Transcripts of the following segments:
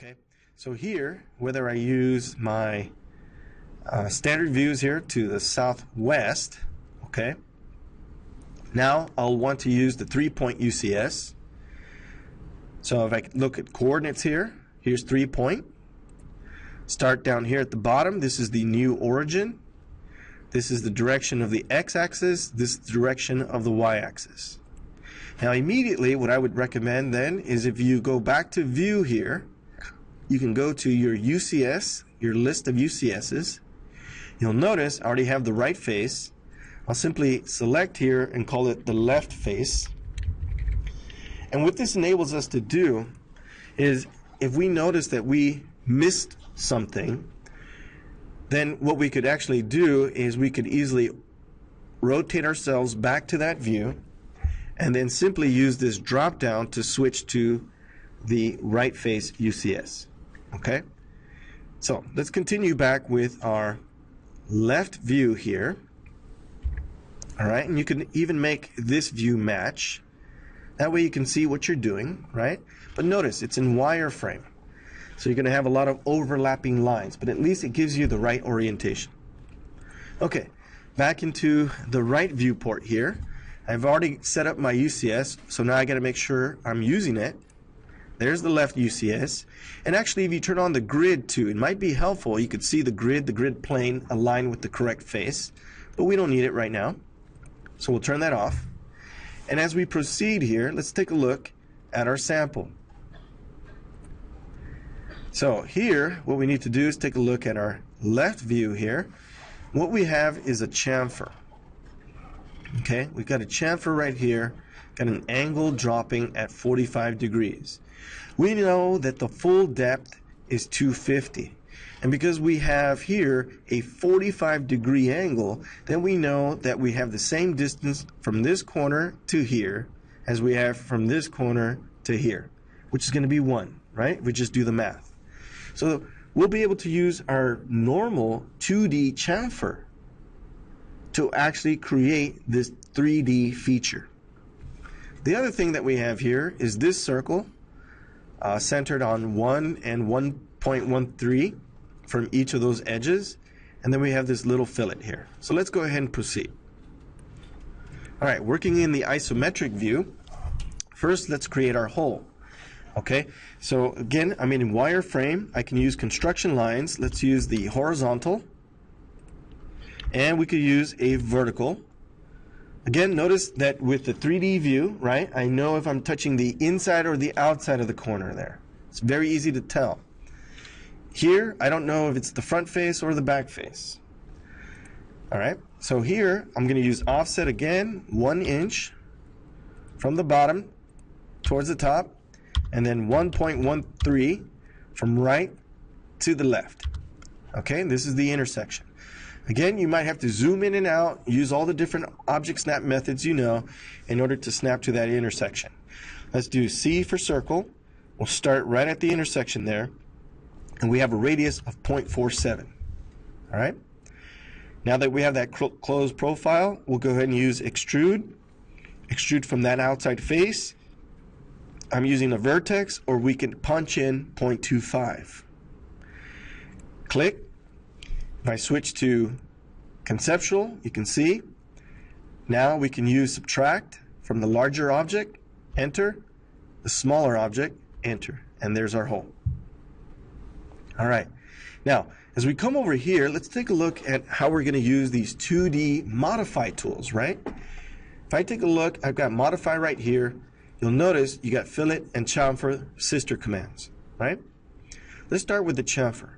Okay, so here, whether I use my standard views here to the southwest, okay, now I'll want to use the 3-point UCS. So if I look at coordinates here, here's 3-point. Start down here at the bottom. This is the new origin. This is the direction of the x-axis. This is the direction of the y-axis. Now immediately what I would recommend then is if you go back to view here, you can go to your UCS, your list of UCSs. You'll notice I already have the right face. I'll simply select here and call it the left face. And what this enables us to do is if we notice that we missed something, then what we could actually do is we could easily rotate ourselves back to that view and then simply use this drop down to switch to the right face UCS. Okay, so let's continue back with our left view here. All right, and you can even make this view match. That way you can see what you're doing, right? But notice it's in wireframe, so you're going to have a lot of overlapping lines, but at least it gives you the right orientation. Okay, back into the right viewport here. I've already set up my UCS, so now I got to make sure I'm using it. There's the left UCS. And actually, if you turn on the grid too, it might be helpful. You could see the grid plane aligned with the correct face, but we don't need it right now. So we'll turn that off. And as we proceed here, let's take a look at our sample. So here, what we need to do is take a look at our left view here. What we have is a chamfer. Okay, we've got a chamfer right here, got an angle dropping at 45 degrees. We know that the full depth is 250. And because we have here a 45-degree angle, then we know that we have the same distance from this corner to here as we have from this corner to here, which is going to be 1, right? We just do the math. So we'll be able to use our normal 2D chamfer to actually create this 3D feature. The other thing that we have here is this circle centered on 1 and 1.13 from each of those edges, and then we have this little fillet here. So let's go ahead and proceed. All right, working in the isometric view, first let's create our hole. Okay, so again, I'm in wireframe. I can use construction lines. Let's use the horizontal, and we could use a vertical. Again, notice that with the 3D view, right, I know if I'm touching the inside or the outside of the corner there. It's very easy to tell. Here, I don't know if it's the front face or the back face. All right, so here, I'm going to use offset again, 1 inch from the bottom towards the top, and then 1.13 from right to the left. Okay, this is the intersection. Again, you might have to zoom in and out, use all the different object snap methods you know in order to snap to that intersection. Let's do C for circle. We'll start right at the intersection there, and we have a radius of 0.47. All right? Now that we have that closed profile, we'll go ahead and use extrude. Extrude from that outside face. I'm using a vertex, or we can punch in 0.25. Click. If I switch to conceptual, you can see now we can use subtract from the larger object, enter, the smaller object, enter, and there's our hole. All right, now as we come over here, let's take a look at how we're going to use these 2D modify tools, right? If I take a look, I've got modify right here. You'll notice you got fillet and chamfer sister commands, right? Let's start with the chamfer.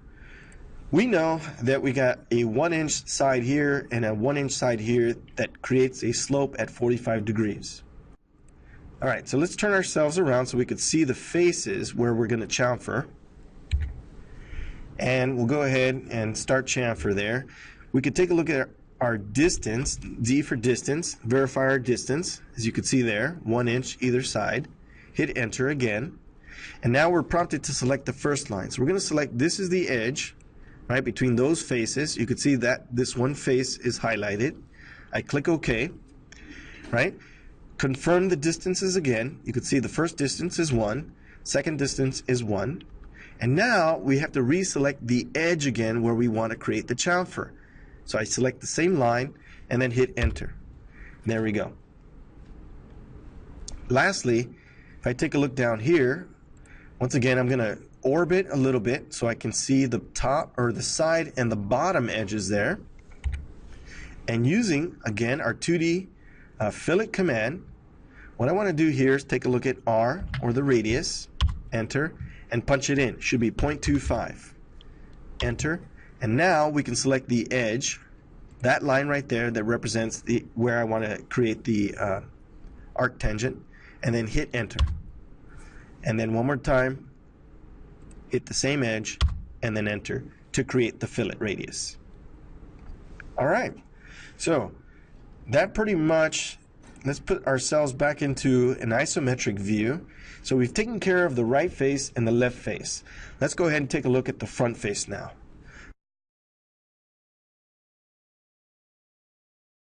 We know that we got a 1-inch side here and a 1-inch side here that creates a slope at 45 degrees. All right, so let's turn ourselves around so we could see the faces where we're going to chamfer. And we'll go ahead and start chamfer there. We could take a look at our distance, D for distance, verify our distance, as you can see there, 1 inch either side. Hit enter again. And now we're prompted to select the first line. So we're going to select, this is the edge. Right, between those faces, you can see that this one face is highlighted. I click OK. Right, confirm the distances again. You can see the first distance is 1, second distance is 1, And now we have to reselect the edge again where we want to create the chamfer. So I select the same line and then hit enter. There we go. Lastly, if I take a look down here, once again I'm going to orbit a little bit so I can see the top or the side and the bottom edges there. And using again our 2D fillet command, what I want to do here is take a look at R or the radius, enter, and punch it in. It should be 0.25. Enter. And now we can select the edge, that line right there that represents where I want to create the arc tangent, and then hit enter. And then one more time, hit the same edge, and then enter to create the fillet radius. Alright, so that pretty much, let's put ourselves back into an isometric view. So we've taken care of the right face and the left face. Let's go ahead and take a look at the front face now.